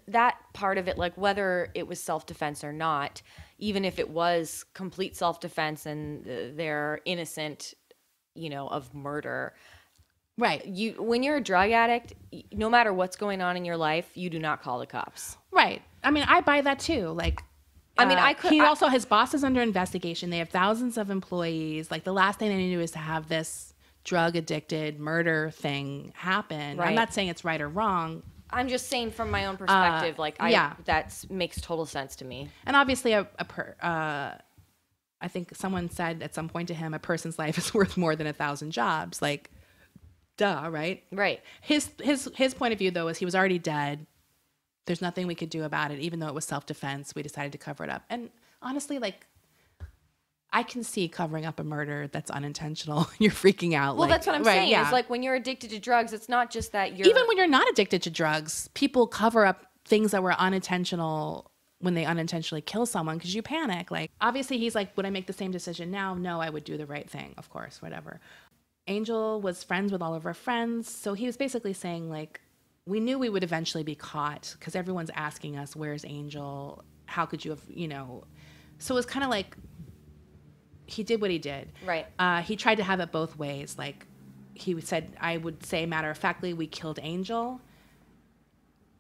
that part of it, like whether it was self-defense or not, even if it was complete self-defense and they're innocent, of murder. Right. When you're a drug addict, no matter what's going on in your life, you do not call the cops. Right. I mean, I buy that too. Like, his boss is under investigation. They have thousands of employees. Like, the last thing they need to do is to have this drug addicted murder thing happen. Right. I'm not saying it's right or wrong. I'm just saying from my own perspective, that makes total sense to me. And obviously I think someone said at some point to him, a person's life is worth more than 1,000 jobs. Like, duh, right? Right. His point of view though is he was already dead. There's nothing we could do about it. Even though it was self-defense, we decided to cover it up. And honestly, like, I can see covering up a murder that's unintentional. You're freaking out. Well, that's what I'm saying. Yeah. It's like when you're addicted to drugs, it's not just that you're... Even when you're not addicted to drugs, people cover up things that were unintentional when they unintentionally kill someone because you panic. Like, obviously, he's like, would I make the same decision now? No, I would do the right thing, of course, whatever. Angel was friends with all of our friends. So he was basically saying, like, we knew we would eventually be caught because everyone's asking us, where's Angel? How could you have, So it was kind of like... he did what he did. Right. He tried to have it both ways. Like, he said, I would say matter-of-factly, we killed Angel.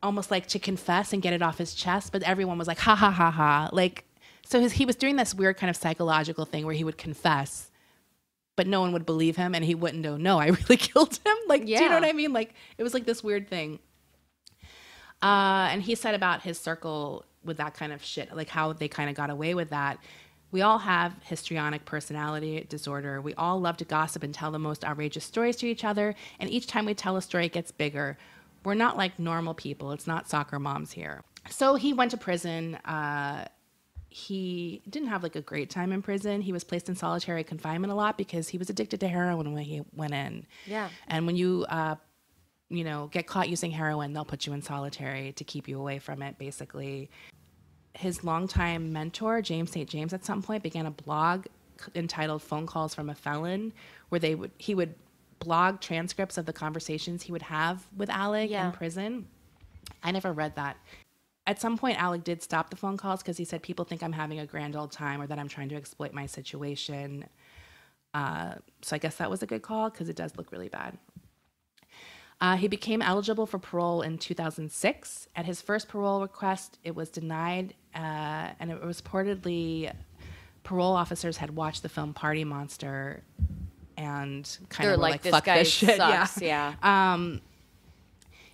Almost like to confess and get it off his chest. But everyone was like, ha, ha, ha, ha. Like, so he was doing this weird kind of psychological thing where he would confess, but no one would believe him. And he wouldn't know, no, I really killed him. Like, yeah. Do you know what I mean? Like, it was like this weird thing. And he said about his circle with that kind of shit, like how they kind of got away with that. We all have histrionic personality disorder. We all love to gossip and tell the most outrageous stories to each other. And each time we tell a story, it gets bigger. We're not like normal people. It's not soccer moms here. So he went to prison. He didn't have like a great time in prison. He was placed in solitary confinement a lot because he was addicted to heroin when he went in. Yeah. And when you, get caught using heroin, they'll put you in solitary to keep you away from it, basically. His longtime mentor, James St. James, at some point began a blog entitled Phone Calls from a Felon, where he would blog transcripts of the conversations he would have with Alig in prison. I never read that. At some point, Alig did stop the phone calls because he said, people think I'm having a grand old time or that I'm trying to exploit my situation. So I guess that was a good call because it does look really bad. He became eligible for parole in 2006. At his first parole request, it was denied, and it was reportedly parole officers had watched the film Party Monster and kind of were like, fuck this shit. Sucks. Yeah.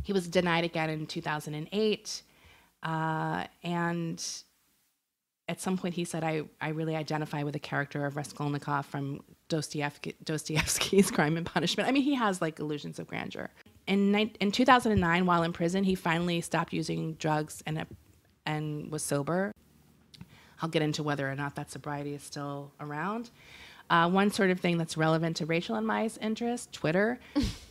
He was denied again in 2008, and at some point he said, I really identify with the character of Raskolnikov from Dostoevsky's Crime and Punishment. I mean, he has like illusions of grandeur. In 2009, while in prison, he finally stopped using drugs and was sober. I'll get into whether or not that sobriety is still around. One sort of thing that's relevant to Rachel and my interest, Twitter.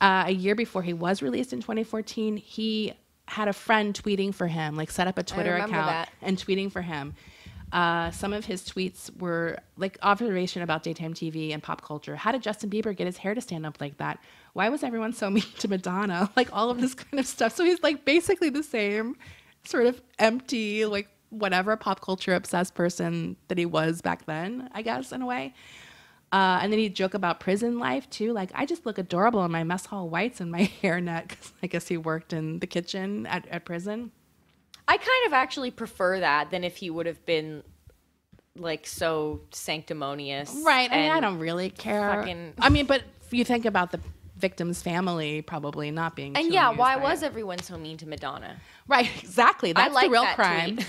A year before he was released in 2014, he had a friend tweeting for him, like set up a Twitter account and tweeting for him. Some of his tweets were like observation about daytime TV and pop culture. How did Justin Bieber get his hair to stand up like that? Why was everyone so mean to Madonna? Like all of this kind of stuff. So he's like basically the same sort of empty, like whatever pop culture obsessed person that he was back then, I guess, in a way. And then he'd joke about prison life too. Like, I just look adorable in my mess hall whites and my hairnet, because I guess he worked in the kitchen at prison. I kind of actually prefer that than if he would have been like so sanctimonious. Right. I mean, I don't really care. I mean, but you think about the victim's family probably not being and too yeah, amused why by was it. everyone so mean to Madonna? Right, exactly. That's like the real that crime. tweet.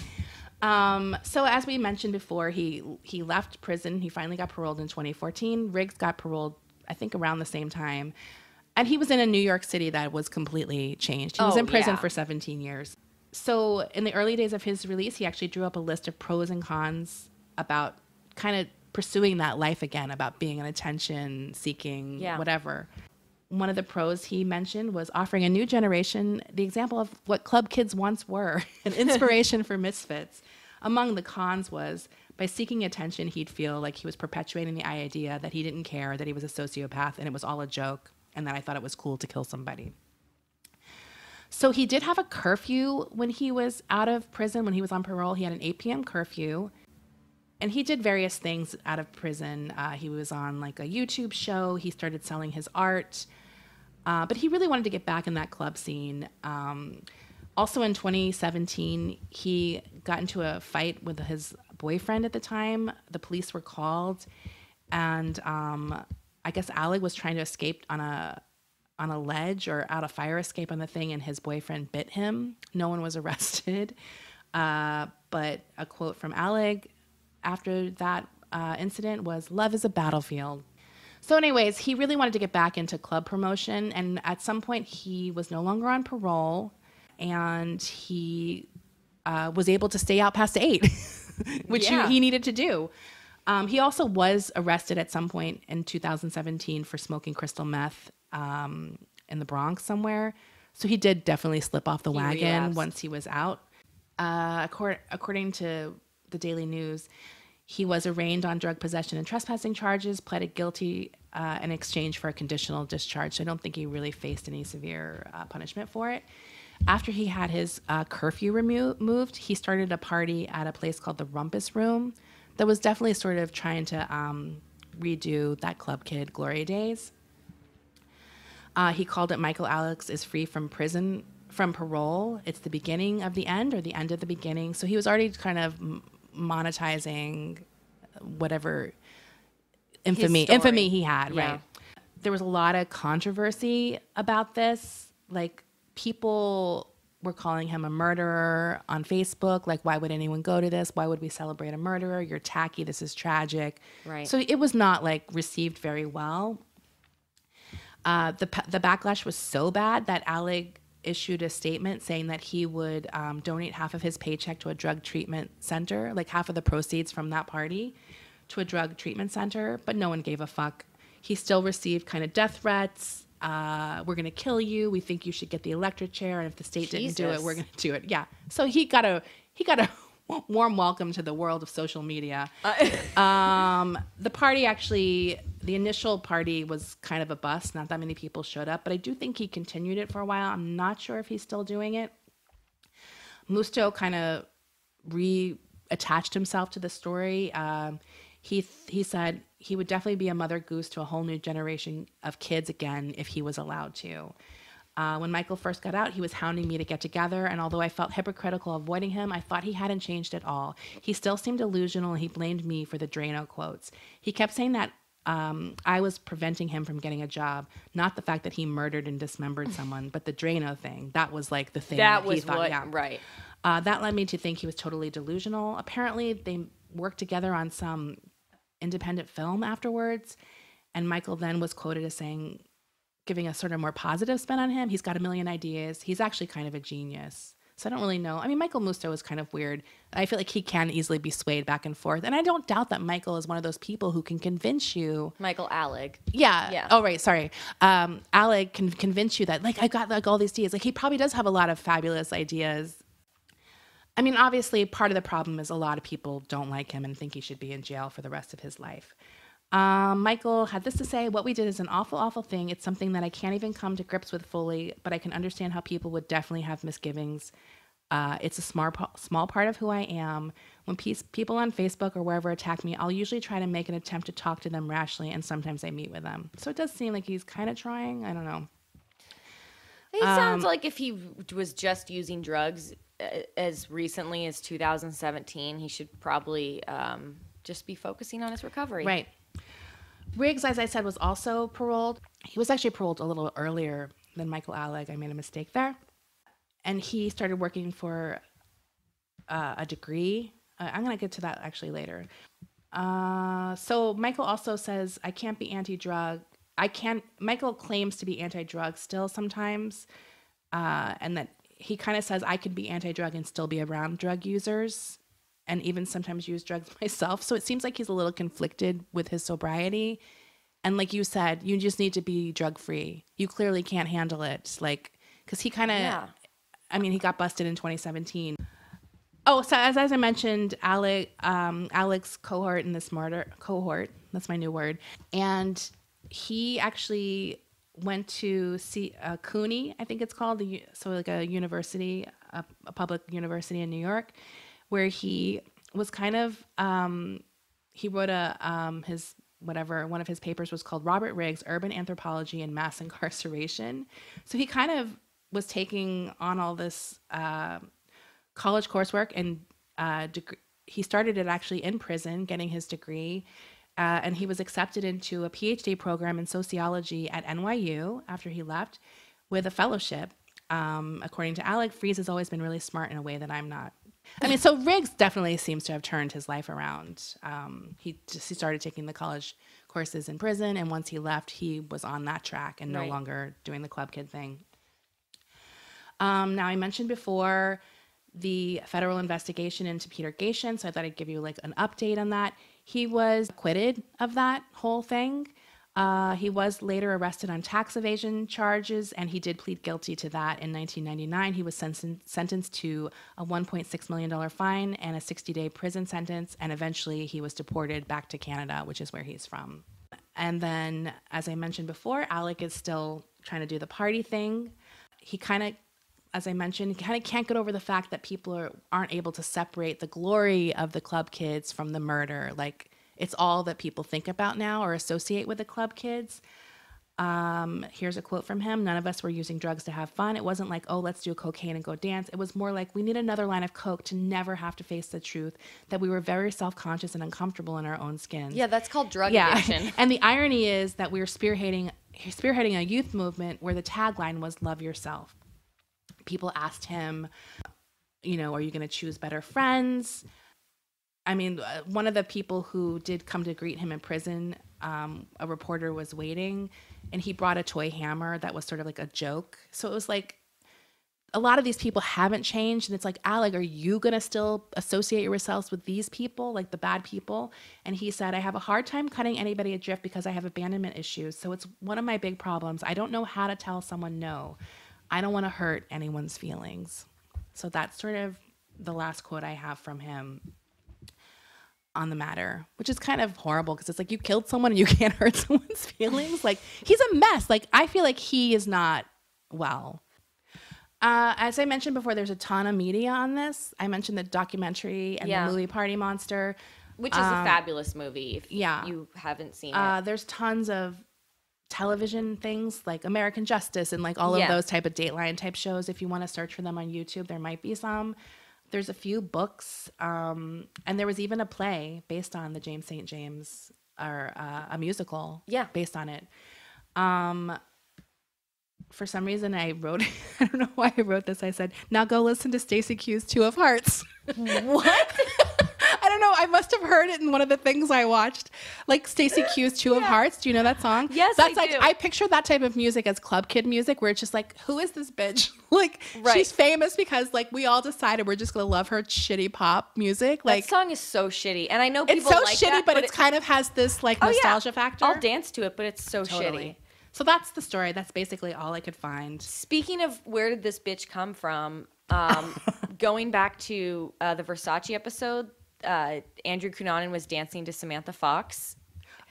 So as we mentioned before, he left prison. He finally got paroled in 2014. Riggs got paroled, I think, around the same time. And he was in a New York City that was completely changed. He was in prison for 17 years. So in the early days of his release, he actually drew up a list of pros and cons about kind of pursuing that life again, about being an attention-seeking whatever. One of the pros he mentioned was offering a new generation the example of what club kids once were, an inspiration for misfits. Among the cons was, by seeking attention, he'd feel like he was perpetuating the idea that he didn't care, that he was a sociopath, and it was all a joke, and that I thought it was cool to kill somebody. So he did have a curfew when he was out of prison. When he was on parole, he had an 8 p.m. curfew. And he did various things out of prison. He was on like a YouTube show. He started selling his art. But he really wanted to get back in that club scene. Also in 2017, he got into a fight with his boyfriend at the time. The police were called. And I guess Alig was trying to escape on a ledge or out a fire escape on the thing, and his boyfriend bit him. No one was arrested. But a quote from Alig after that incident was, "Love is a battlefield." So anyways, he really wanted to get back into club promotion, and at some point he was no longer on parole, and he was able to stay out past 8, which he needed to do. He also was arrested at some point in 2017 for smoking crystal meth in the Bronx somewhere. So he did definitely slip off the wagon once he was out. According to the Daily News, he was arraigned on drug possession and trespassing charges, pleaded guilty in exchange for a conditional discharge. So I don't think he really faced any severe punishment for it. After he had his curfew removed, he started a party at a place called the Rumpus Room that was definitely sort of trying to redo that club kid glory days. He called it Michael Alex is free from parole. It's the beginning of the end, or the end of the beginning. So he was already kind of monetizing whatever infamy he had, right? There was a lot of controversy about this. Like, people were calling him a murderer on Facebook. Like, why would anyone go to this? Why would we celebrate a murderer? You're tacky. This is tragic. Right. So it was not like received very well. The backlash was so bad that Alig issued a statement saying that he would donate half of his paycheck to a drug treatment center, like half of the proceeds from that party to a drug treatment center, but no one gave a fuck. He still received kind of death threats. We're going to kill you. We think you should get the electric chair. And if the state didn't do it, we're going to do it. Yeah. So he got a warm welcome to the world of social media. The party actually, the initial party was kind of a bust. Not that many people showed up, but I do think he continued it for a while. I'm not sure if he's still doing it. Musto kind of reattached himself to the story. He said he would definitely be a mother goose to a whole new generation of kids again if he was allowed to. When Michael first got out, he was hounding me to get together, and although I felt hypocritical avoiding him, I thought he hadn't changed at all. He still seemed delusional, and he blamed me for the Drano quotes. He kept saying that I was preventing him from getting a job, not the fact that he murdered and dismembered someone, but the Drano thing. That was like the thing that was he thought, right. That led me to think he was totally delusional. Apparently, worked together on some independent film afterwards. And Michael then was quoted as saying, giving a sort of more positive spin on him. He's got a million ideas. He's actually kind of a genius. So I don't really know. I mean, Michael Musto is kind of weird. I feel like he can easily be swayed back and forth. And I don't doubt that Michael is one of those people who can convince you. Michael Alig. Yeah. Oh, right. Sorry. Alig can convince you that, like, I got like all these ideas. Like, he probably does have a lot of fabulous ideas. I mean, obviously, part of the problem is a lot of people don't like him and think he should be in jail for the rest of his life. Michael had this to say: "What we did is an awful, awful thing. It's something that I can't even come to grips with fully, but I can understand how people would definitely have misgivings. It's a small part of who I am. When people on Facebook or wherever attack me, I'll usually try to make an attempt to talk to them rationally, and sometimes I meet with them." So it does seem like he's kind of trying. I don't know. It sounds like if he was just using drugs as recently as 2017, he should probably just be focusing on his recovery. Right. Riggs, as I said, was also paroled. He was actually paroled a little earlier than Michael Alig. I made a mistake there. And he started working for a degree. I'm going to get to that actually later. So Michael also says, I can't be anti-drug. Michael claims to be anti-drug still sometimes. And that he kind of says, I could be anti-drug and still be around drug users, and even sometimes use drugs myself. So it seems like he's a little conflicted with his sobriety. And like you said, you just need to be drug-free. You clearly can't handle it. Like, because he kind of, I mean, he got busted in 2017. Oh, so as I mentioned, Alec's cohort in this cohort, that's my new word. And he actually went to see CUNY, I think it's called, so like a university, a public university in New York, where he was kind of, he wrote one of his papers was called Robert Riggs, Urban Anthropology and Mass Incarceration. So he kind of was taking on all this college coursework, and he started it actually in prison, getting his degree. And he was accepted into a PhD program in sociology at NYU after he left with a fellowship. According to Alig, Freeze has always been really smart in a way that I'm not. I mean, so Riggs definitely seems to have turned his life around. He started taking the college courses in prison, and once he left, he was on that track and no longer doing the club kid thing. Now, I mentioned before the federal investigation into Peter Gatien, so I thought I'd give you like an update on that. He was acquitted of that whole thing. He was later arrested on tax evasion charges, and he did plead guilty to that in 1999. He was sentenced to a $1.6 million fine and a 60-day prison sentence, and eventually he was deported back to Canada, which is where he's from. And then, as I mentioned before, Alig is still trying to do the party thing. He kind of, as I mentioned, kind of can't get over the fact that people aren't able to separate the glory of the club kids from the murder. Like, it's all that people think about now or associate with the club kids. Here's a quote from him. "None of us were using drugs to have fun. It wasn't like, oh, let's do cocaine and go dance. It was more like, we need another line of coke to never have to face the truth that we were very self-conscious and uncomfortable in our own skins." Yeah, that's called drug addiction. And the irony is that we were spearheading a youth movement where the tagline was "Love yourself." People asked him, are you going to choose better friends? I mean, one of the people who did come to greet him in prison, a reporter was waiting, and he brought a toy hammer that was sort of like a joke. So it was like, a lot of these people haven't changed, and it's like, Alig, are you going to still associate yourselves with these people, like the bad people? And he said, "I have a hard time cutting anybody adrift because I have abandonment issues. So it's one of my big problems. I don't know how to tell someone no. I don't want to hurt anyone's feelings." So that's sort of the last quote I have from him on the matter, which is kind of horrible because it's like, you killed someone and you can't hurt someone's feelings. Like, he's a mess. Like, I feel like he is not well. As I mentioned before, there's a ton of media on this. I mentioned the documentary and the movie Party Monster, which is a fabulous movie if you haven't seen it. There's tons of television things like American Justice and like all of those type of Dateline type shows. If you want to search for them on YouTube, there might be some. There's a few books, and there was even a play based on the James St. James, or a musical based on it. For some reason, I wrote, I don't know why I wrote this. I said, "Now go listen to Stacey Q's Two of Hearts." What? I don't know. I must have heard it in one of the things I watched, like Stacey Q's Two of Hearts. Do you know that song? Yes, that's I like do. I picture that type of music as club kid music, where it's just like, who is this bitch? Like, she's famous because like we all decided we're just gonna love her shitty pop music. Like, that song is so shitty, and I know people it's so like shitty, that, but it kind of has this like nostalgia factor. I'll dance to it, but it's so shitty. So that's the story. That's basically all I could find. Speaking of where did this bitch come from, going back to the Versace episode, Andrew Cunanan was dancing to Samantha Fox.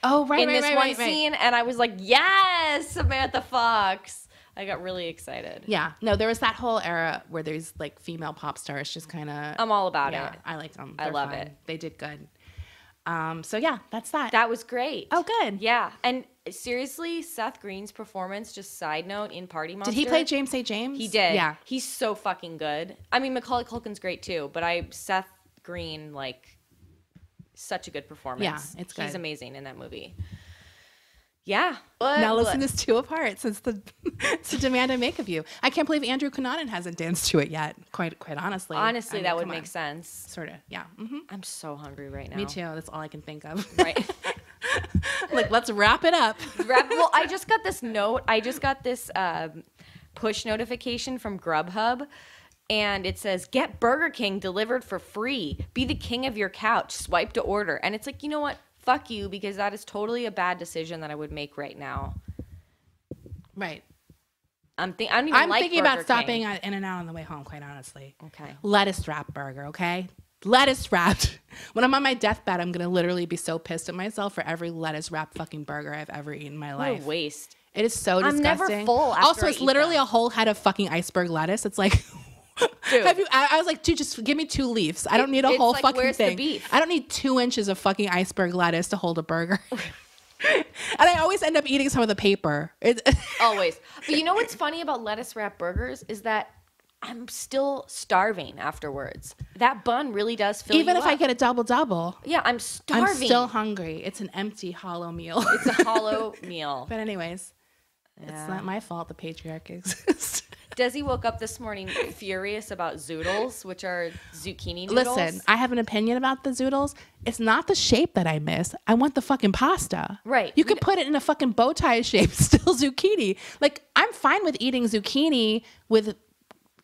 Oh, right, in this one scene, and I was like, yes, Samantha Fox. I got really excited. Yeah. No, there was that whole era where there's like female pop stars just kind of... I'm all about it. I like them. I love it. They did good. So yeah, that's that. That was great. Oh, good. Yeah. And seriously, Seth Green's performance, just side note, in Party Monster. Did he play James St. James? He did. Yeah. He's so fucking good. I mean, Macaulay Culkin's great too, but Seth Green, like, such a good performance. Yeah, it's good. He's amazing in that movie. Yeah. Now listen to this Two of Hearts. It's the demand I make of you. I can't believe Andrew Cunanan hasn't danced to it yet. Quite honestly. Honestly, I mean, that would make sense. Sort of. Yeah. Mm-hmm. I'm so hungry right now. Me too. That's all I can think of. Right. Like, let's wrap it up. Well, I just got this note. I just got this push notification from Grubhub. And it says, get Burger King delivered for free. Be the king of your couch. Swipe to order. And it's like, you know what? Fuck you, because that is totally a bad decision that I would make right now. Right. I'm thinking about stopping at In-N-Out on the way home, quite honestly. Okay. Lettuce wrap burger, okay? Lettuce wrapped. When I'm on my deathbed, I'm going to literally be so pissed at myself for every lettuce wrapped fucking burger I've ever eaten in my life. What a waste. It is so disgusting. I'm never full after Also, it's literally a whole head of fucking iceberg lettuce. It's like... Dude. I was like, dude, just give me 2 leaves. I don't need a whole fucking where's thing. The beef? I don't need 2 inches of fucking iceberg lettuce to hold a burger. And I always end up eating some of the paper. Always. But you know what's funny about lettuce wrap burgers is that I'm still starving afterwards. That bun really does fill Even you if up. I get a double. Yeah, I'm starving. I'm still hungry. It's an empty, hollow meal. It's a hollow meal. But anyways, it's not my fault the patriarchy exists. Desi woke up this morning furious about zoodles, which are zucchini noodles. Listen, I have an opinion about the zoodles. It's not the shape that I miss. I want the fucking pasta. Right. You could put it in a fucking bow tie shape, still zucchini. Like, I'm fine with eating zucchini with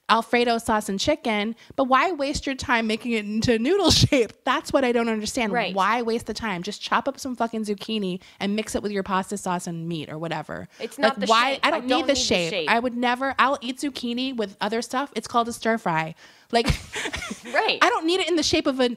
Alfredo sauce and chicken, but why waste your time making it into noodle shape? That's what I don't understand. Right. Why waste the time? Just chop up some fucking zucchini and mix it with your pasta sauce and meat or whatever. It's not like, the shape. I don't need the shape. I would never. I'll eat zucchini with other stuff. It's called a stir fry. Like, right. I don't need it in the shape of a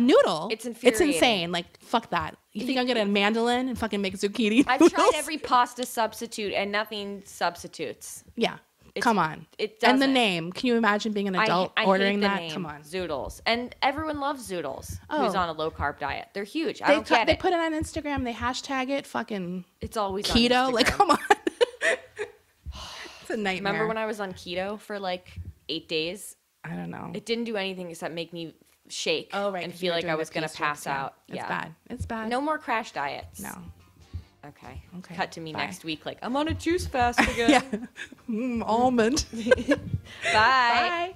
noodle. It's infuriating. It's insane. Like, fuck that. You think I'm gonna mandolin and fucking make zucchini? I've tried every pasta substitute and nothing substitutes. Yeah. Come on. It doesn't. And the name. Can you imagine being an adult ordering that? Name, Come on. Zoodles. And everyone loves Zoodles who's on a low carb diet. They're huge. I don't get They it. put it on Instagram. They hashtag it. Fucking. It's always keto. On like, come on. It's a nightmare. Remember when I was on keto for like 8 days? I don't know. It didn't do anything except make me shake and feel like I was going to pass out. It's bad. It's bad. No more crash diets. No. Okay. Cut to me next week. Like, I'm on a juice fast again. Almond. Bye. Bye.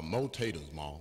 More taters, Mom.